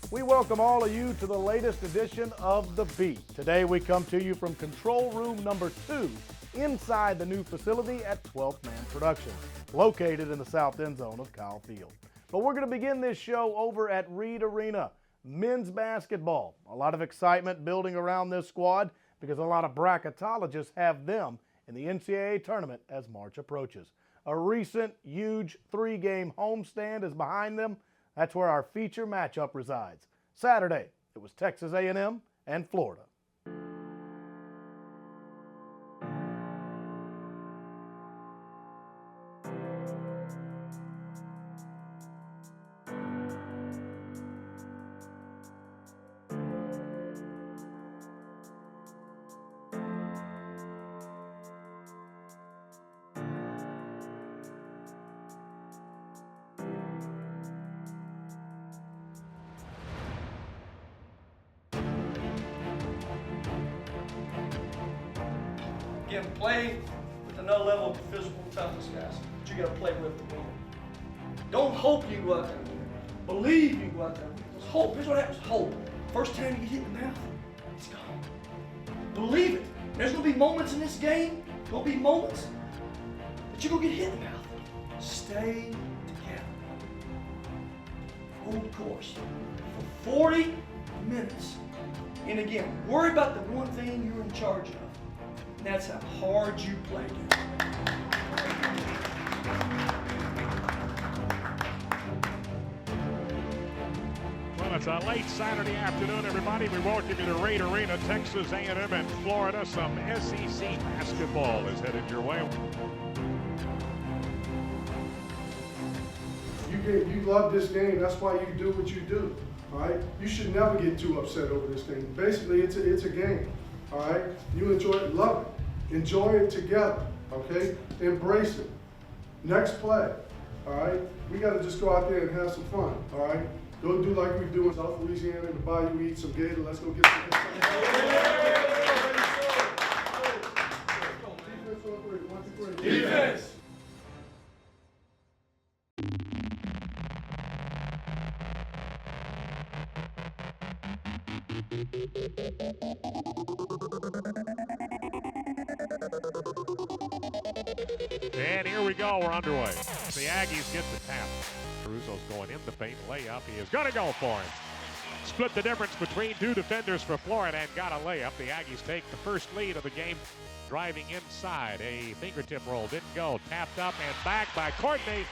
We welcome all of you to the latest edition of The Beat. Today we come to you from control room number 2 inside the new facility at 12th Man Productions, located in the south end zone of Kyle Field. But we're going to begin this show over at Reed Arena. Men's basketball. A lot of excitement building around this squad because a lot of bracketologists have them in the NCAA tournament as March approaches. A recent huge 3-game homestand is behind them. That's where our feature matchup resides. Saturday, it was Texas A&M and Florida. Again, play with another level of physical toughness, guys. But you got to play with the win. Don't hope you go out there and win. Believe you go out there and win. Just hope. Here's what happens. Hope. First time you get hit in the mouth, it's gone. Believe it. There's going to be moments in this game, going to be moments that you're going to get hit in the mouth. Stay together. Hold course for 40 minutes. And again, worry about the one thing you're in charge of. And that's how hard you play. Well, it's a late Saturday afternoon, everybody. We welcome you to Reed Arena, Texas A&M and Florida. Some SEC basketball is headed your way. You love this game. That's why you do what you do. All right. You should never get too upset over this thing. Basically, it's a game. All right. You enjoy it, love it, enjoy it together. Okay. Embrace it. Next play. All right. We got to just go out there and have some fun. All right. Go do like we do in South Louisiana in the bayou, eat some gator. Let's go get some. Defense on 3. 1, 2, 3. Defense. And here we go, we're underway. The Aggies get the tap. Caruso's going in the paint, layup. He is going to go for it. Split the difference between two defenders for Florida and got a layup. The Aggies take the first lead of the game, driving inside. A fingertip roll didn't go. Tapped up and back by Courtney.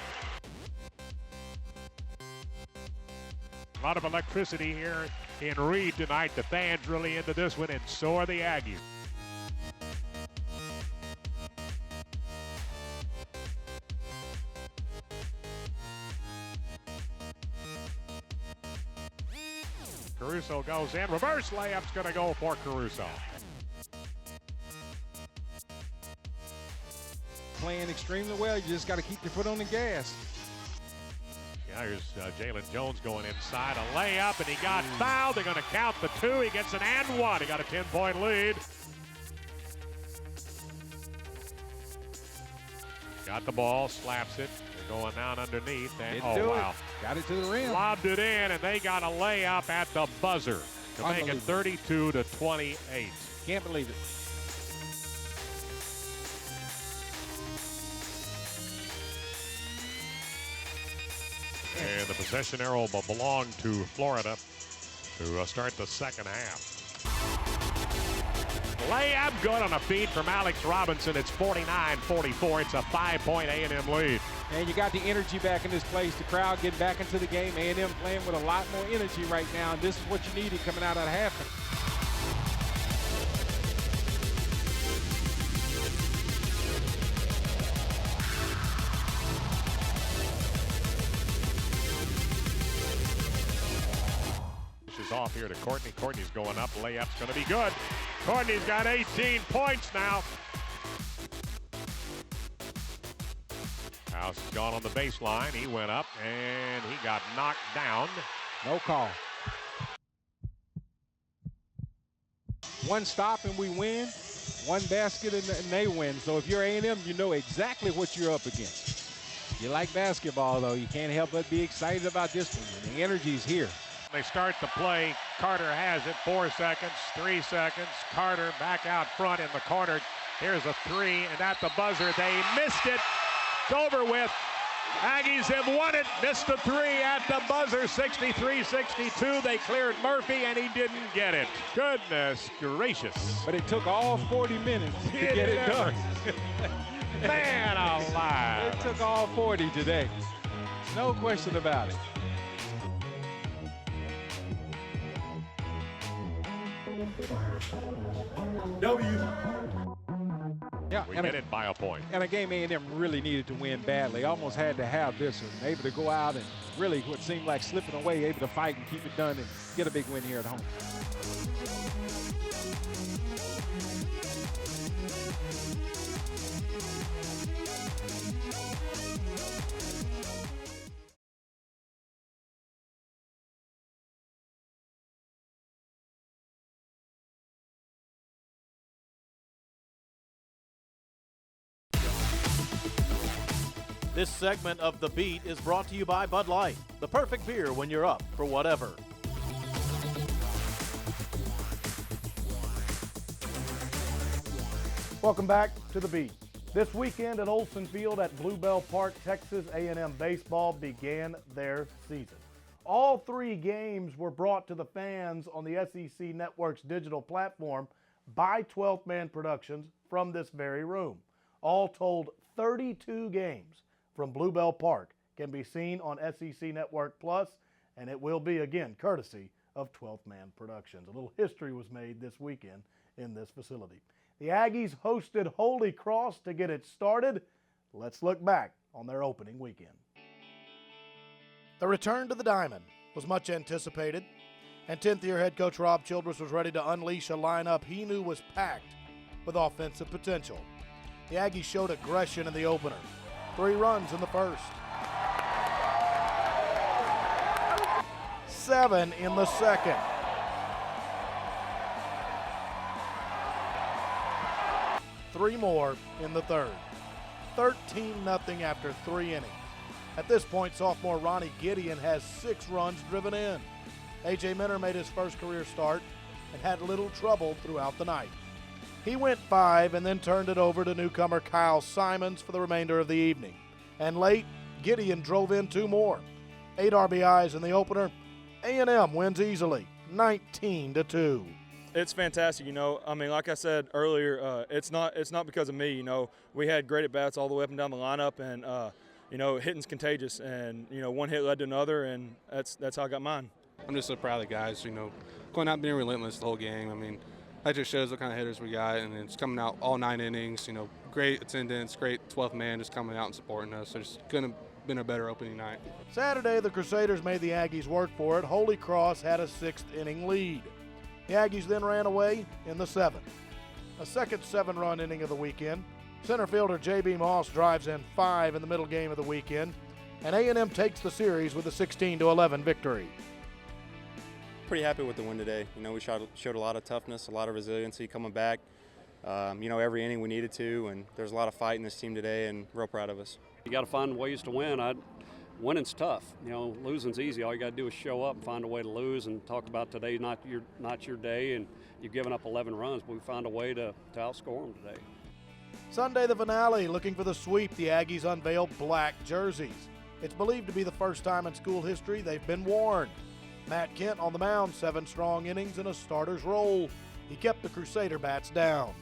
A lot of electricity here in Reed tonight. The fans really into this one, and so are the Aggies. Caruso goes in. Reverse layup's going to go for Caruso. Playing extremely well. You just got to keep your foot on the gas. Yeah, here's Jalen Jones going inside. A layup, and he got fouled. They're going to count the 2. He gets an and 1. He got a 10-point lead. Got the ball, slaps it. They're going down underneath. And, oh, wow. Got it to the rim. Lobbed it in, and they got a layup at the buzzer to make it 32-28. Can't believe it. And the possession arrow will belong to Florida to start the second half. Layup good on a feed from Alex Robinson. It's 49-44. It's a 5-point A&M lead. And you got the energy back in this place. The crowd getting back into the game. A&M playing with a lot more energy right now. And this is what you needed coming out of halftime. Off here to Courtney. Courtney's going up. Layup's going to be good. Courtney's got 18 points now. House has gone on the baseline. He went up and he got knocked down. No call. One stop and we win. One basket and they win. So if you're A&M, you know exactly what you're up against. You like basketball, though. You can't help but be excited about this one. The energy's here. They start the play. Carter has it. 4 seconds, 3 seconds. Carter back out front in the corner. Here's a three, and at the buzzer, they missed it. It's over with. Aggies have won it. Missed the three at the buzzer. 63-62. They cleared Murphy, and he didn't get it. Goodness gracious. But it took all 40 minutes to get it done. Man alive. It took all 40 today. No question about it. Yeah, We get it by a point. And a game A&M really needed to win badly. Almost had to have this one. Able to go out and really what seemed like slipping away, able to fight and keep it done and get a big win here at home. This segment of The Beat is brought to you by Bud Light, the perfect beer when you're up for whatever. Welcome back to The Beat. This weekend at Olsen Field at Bluebell Park, Texas A&M baseball began their season. All 3 games were brought to the fans on the SEC Network's digital platform by 12th Man Productions from this very room. All told, 32 games from Bluebell Park can be seen on SEC Network Plus, and it will be, again, courtesy of 12th Man Productions. A little history was made this weekend in this facility. The Aggies hosted Holy Cross to get it started. Let's look back on their opening weekend. The return to the Diamond was much anticipated, and 10th-year head coach Rob Childress was ready to unleash a lineup he knew was packed with offensive potential. The Aggies showed aggression in the opener. 3 runs in the first. 7 in the second. 3 more in the third. 13-0 after 3 innings. At this point, sophomore Ronnie Gideon has 6 runs driven in. A.J. Minter made his first career start and had little trouble throughout the night. He went 5 and then turned it over to newcomer Kyle Simons for the remainder of the evening. And late, Gideon drove in 2 more. 8 RBIs in the opener. A&M wins easily, 19-2. It's fantastic, I mean, like I said earlier, it's not because of me, We had great at-bats all the way up and down the lineup, and, hitting's contagious. And, one hit led to another, and that's how I got mine. I'm just so proud of the guys, going out being relentless the whole game. I mean, that just shows what kind of hitters we got, and it's coming out all 9 innings, great attendance, great 12th man just coming out and supporting us. So it's couldn't have been a better opening night. Saturday, the Crusaders made the Aggies work for it. Holy Cross had a 6th-inning lead. The Aggies then ran away in the 7th. A second 7-run inning of the weekend. Center fielder J.B. Moss drives in 5 in the middle game of the weekend, and A&M takes the series with a 16-11 victory. Pretty happy with the win today. We showed a lot of toughness, a lot of resiliency coming back. Every inning we needed to, and there's a lot of fight in this team today, and real proud of us. You got to find ways to win. Winning's tough. Losing's easy. All you got to do is show up and find a way to lose. And talk about today not your day, and you've given up 11 runs, but we found a way to outscore them today. Sunday, the finale. Looking for the sweep, the Aggies unveiled black jerseys. It's believed to be the first time in school history they've been worn. Matt Kent on the mound, 7 strong innings in a starter's role. He kept the Crusader bats down.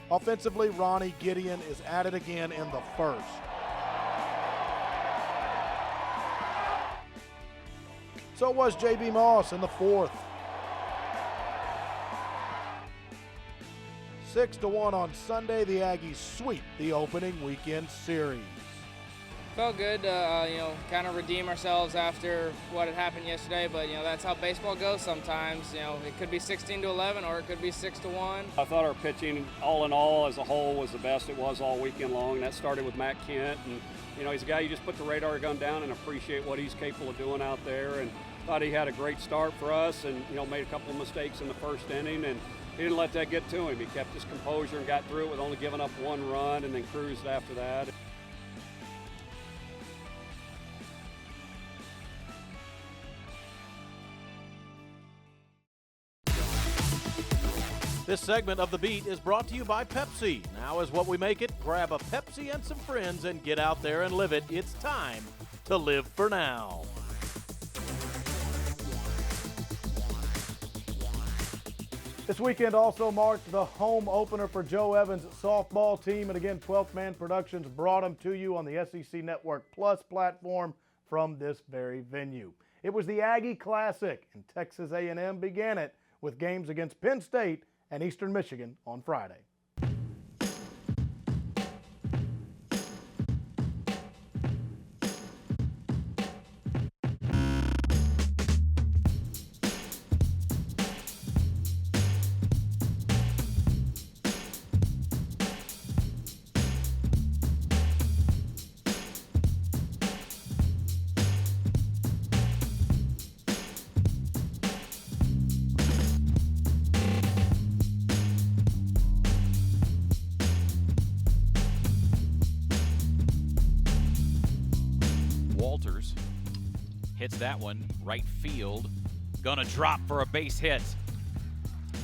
Offensively, Ronnie Gideon is at it again in the first. So was J.B. Moss in the 4th. 6-1 on Sunday, the Aggies sweep the opening weekend series. Felt good to, kind of redeem ourselves after what had happened yesterday, but, that's how baseball goes sometimes. It could be 16-11 or it could be 6-1. I thought our pitching, all in all, as a whole, was the best it was all weekend long. That started with Matt Kent, and, he's a guy you just put the radar gun down and appreciate what he's capable of doing out there, and thought he had a great start for us and, made a couple of mistakes in the first inning, and he didn't let that get to him. He kept his composure and got through it with only giving up 1 run and then cruised after that. This segment of The Beat is brought to you by Pepsi. Now is what we make it. Grab a Pepsi and some friends and get out there and live it. It's time to live for now. This weekend also marked the home opener for Joe Evans' softball team. And again, 12th Man Productions brought them to you on the SEC Network Plus platform from this very venue. It was the Aggie Classic, and Texas A&M began it with games against Penn State and Eastern Michigan on Friday. Walters hits that one right field. Gonna drop for a base hit.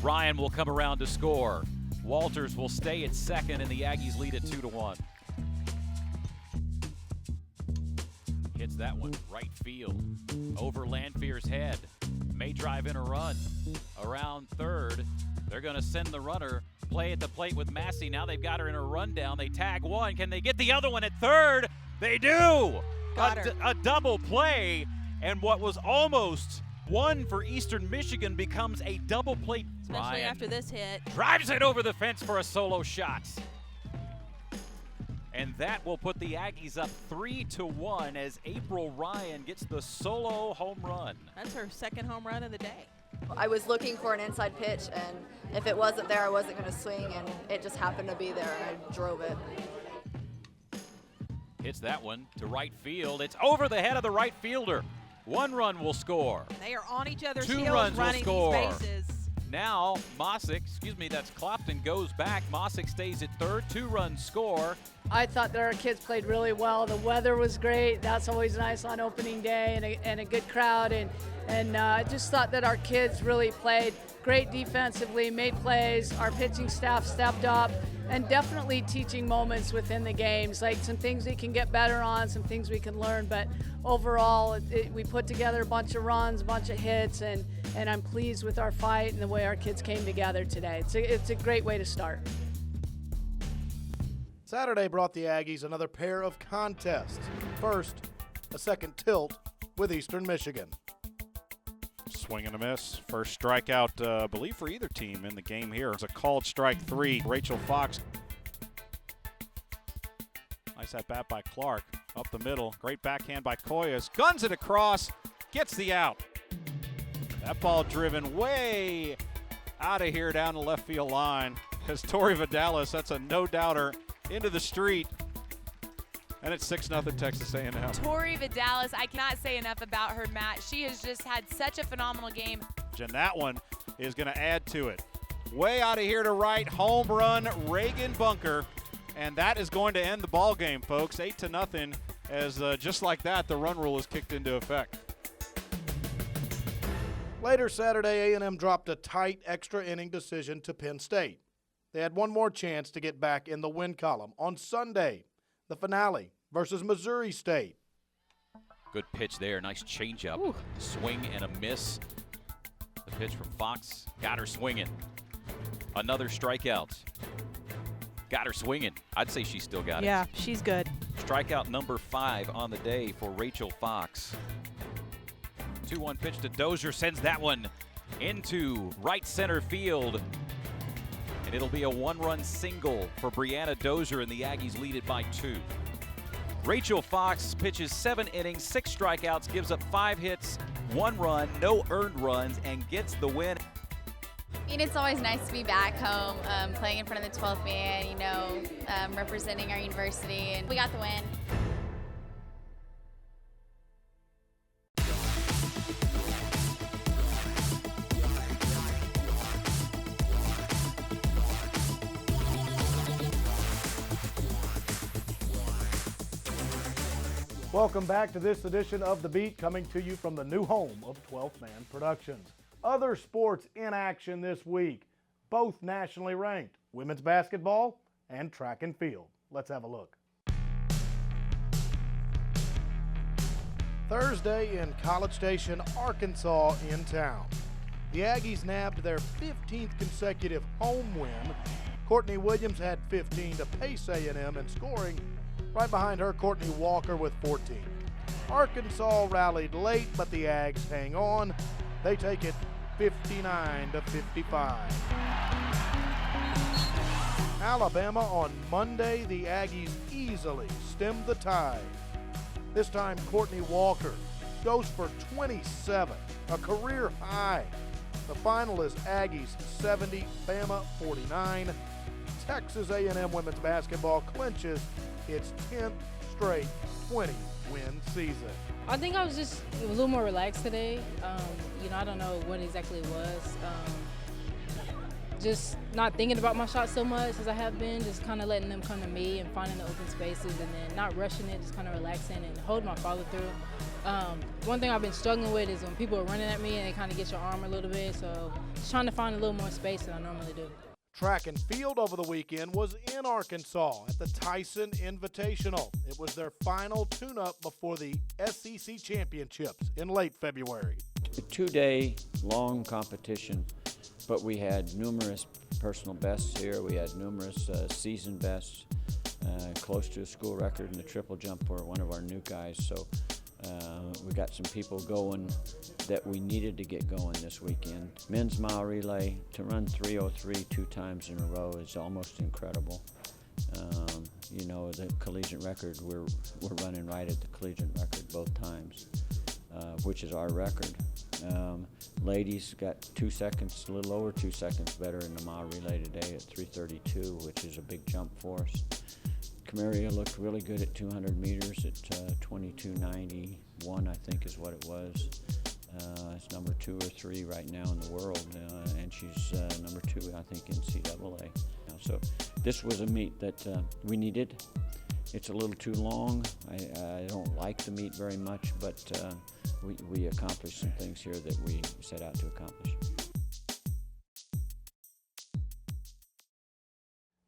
Ryan will come around to score. Walters will stay at second, and the Aggies lead at 2-1. Hits that one right field. Over Lanfear's head. May drive in a run. Around third. They're gonna send the runner. Play at the plate with Massey. Now they've got her in a rundown. They tag one. Can they get the other one at third? They do! A double play, and what was almost one for Eastern Michigan becomes a double play. Especially Ryan after this hit. drives it over the fence for a solo shot. And that will put the Aggies up 3-1 as April Ryan gets the solo home run. That's her second home run of the day. I was looking for an inside pitch, and if it wasn't there, I wasn't going to swing, and it just happened to be there, and I drove it. Hits that one to right field. It's over the head of the right fielder. One run will score. They are on each other's Two heels runs will running score. these bases. Now Mossick, that's Clopton, goes back. Mossick stays at third. 2-run score. I thought that our kids played really well. The weather was great. That's always nice on opening day, and a good crowd. And I just thought that our kids really played great defensively, made plays. Our pitching staff stepped up, and definitely teaching moments within the games, like some things we can get better on, some things we can learn. But overall, we put together a bunch of runs, a bunch of hits, and I'm pleased with our fight and the way our kids came together today. It's a great way to start. Saturday brought the Aggies another pair of contests. First, a second tilt with Eastern Michigan. Swing and a miss. First strikeout, I believe, for either team in the game here. It's a called strike 3. Rachel Fox. Nice at bat by Clark. Up the middle. Great backhand by Koyas. Guns it across. Gets the out. That ball driven way out of here down the left field line. Because Tori Vidalis, that's a no-doubter into the street. And it's 6-0 Texas A&M. Tori Vidalis, I cannot say enough about her, Matt. She has just had such a phenomenal game. And that one is going to add to it. Way out of here to right, home run, Reagan Bunker. And that is going to end the ball game, folks. 8-0 as just like that, the run rule is kicked into effect. Later Saturday, A&M dropped a tight extra inning decision to Penn State. They had one more chance to get back in the win column on Sunday. The finale versus Missouri State. Good pitch there. Nice changeup. Ooh. Swing and a miss. The pitch from Fox got her swinging. Another strikeout. Got her swinging. I'd say she still got it. Yeah, she's good. Strikeout number 5 on the day for Rachel Fox. 2-1 pitch to Dozier. Sends that one into right center field. And it'll be a 1-run single for Brianna Dozier, and the Aggies lead it by 2. Rachel Fox pitches 7 innings, 6 strikeouts, gives up 5 hits, 1 run, no earned runs, and gets the win. I mean, it's always nice to be back home, playing in front of the 12th man, representing our university, and we got the win. Welcome back to this edition of The Beat, coming to you from the new home of 12th Man Productions. Other sports in action this week. both nationally ranked, women's basketball and track and field. Let's have a look. Thursday in College Station, Arkansas in town. The Aggies nabbed their 15th consecutive home win. Courtney Williams had 15 to pace A&M in scoring. Right behind her, Courtney Walker with 14. Arkansas rallied late, but the Ags hang on. They take it 59 to 55. Alabama on Monday, the Aggies easily stemmed the tide. This time, Courtney Walker goes for 27, a career high. The final is Aggies 70, Bama 49. Texas A&M women's basketball clinches its 10th straight 20-win season. I think I was just a little more relaxed today. I don't know what exactly it was. Just not thinking about my shots so much as I have been, just kind of letting them come to me and finding the open spaces and then not rushing it, just kind of relaxing and holding my follow through. One thing I've been struggling with is when people are running at me and they kind of get your arm a little bit, so just trying to find a little more space than I normally do. Track and field over the weekend was in Arkansas at the Tyson Invitational. It was their final tune-up before the SEC Championships in late February. A 2-day long competition, but we had numerous personal bests here. We had numerous season bests, close to a school record in the triple jump for one of our new guys. So we got some people going that we needed to get going this weekend. Men's mile relay, to run 3:03 2 times in a row is almost incredible. The collegiate record, we're running right at the collegiate record both times, which is our record. Ladies got 2 seconds, a little over 2 seconds better in the mile relay today at 3:32, which is a big jump for us. Camaria looked really good at 200 meters at 22:91, I think is what it was. It's number 2 or 3 right now in the world, and she's number 2, I think, in NCAA. So this was a meet that we needed. It's a little too long. I don't like the meet very much, but we accomplished some things here that we set out to accomplish.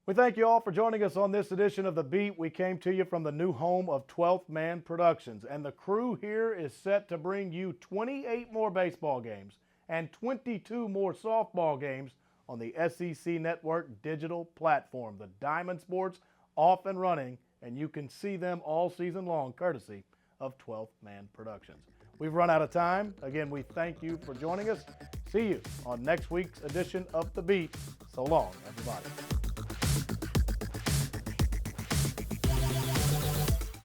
We thank you all for joining us on this edition of The Beat. We came to you from the new home of 12th Man Productions, and the crew here is set to bring you 28 more baseball games and 22 more softball games on the SEC Network digital platform. The Diamond Sports off and running, and you can see them all season long, courtesy of 12th Man Productions. We've run out of time. Again, we thank you for joining us. See you on next week's edition of The Beat. So long, everybody.